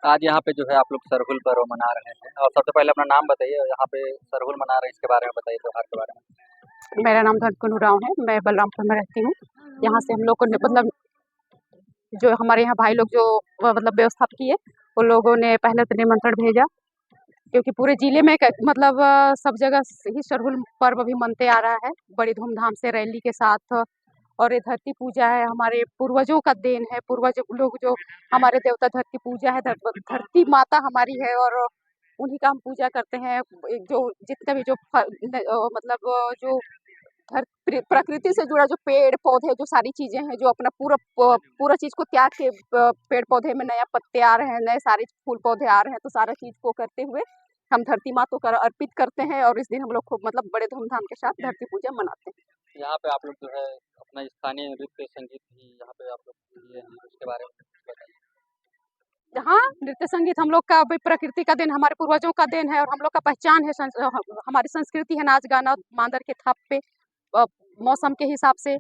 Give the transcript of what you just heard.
आज यहाँ पे जो है आप लोग सरहुल पर्व मना रहे हैं और सबसे पहले अपना नाम बताइए और यहाँ पे सरहुल मना रहे हैं इसके बारे में बताइए त्योहार के बारे में। मेरा नाम धनकुन उरांव है। मैं बलरामपुर में रहती हूँ। यहाँ से हम लोग को मतलब जो हमारे यहाँ भाई लोग जो मतलब व्यवस्था किए, उन लोगों ने पहले तो निमंत्रण भेजा, क्योंकि पूरे जिले में मतलब सब जगह ही सरहुल पर्व अभी मनते आ रहा है बड़ी धूमधाम से रैली के साथ। और ये धरती पूजा है, हमारे पूर्वजों का देन है। पूर्वज लोग जो हमारे देवता धरती पूजा है, धरती माता हमारी है और उन्हीं का हम पूजा करते हैं। जो जितने भी जो मतलब जो प्रकृति से जुड़ा जो पेड़ पौधे जो सारी चीजें हैं, जो अपना पूरा पूरा चीज को त्याग के पेड़ पौधे में नया पत्ते आ रहे हैं, नए सारे फूल पौधे आ रहे हैं, तो सारा चीज को करते हुए हम धरती माँ को अर्पित करते हैं और इस दिन हम लोग खूब मतलब बड़े धूमधाम के साथ धरती पूजा मनाते हैं। यहाँ पे आप लोग जो है अपना स्थानीय नृत्य संगीत भी यहाँ पे आप लोग लिए हैं उसके बारे में बताइए। हाँ, नृत्य संगीत हम लोग का भी प्रकृति का देन, हमारे पूर्वजों का देन है और हम लोग का पहचान है। हमारी संस्कृति है नाच गाना मांदर के थाप पे, मौसम के हिसाब से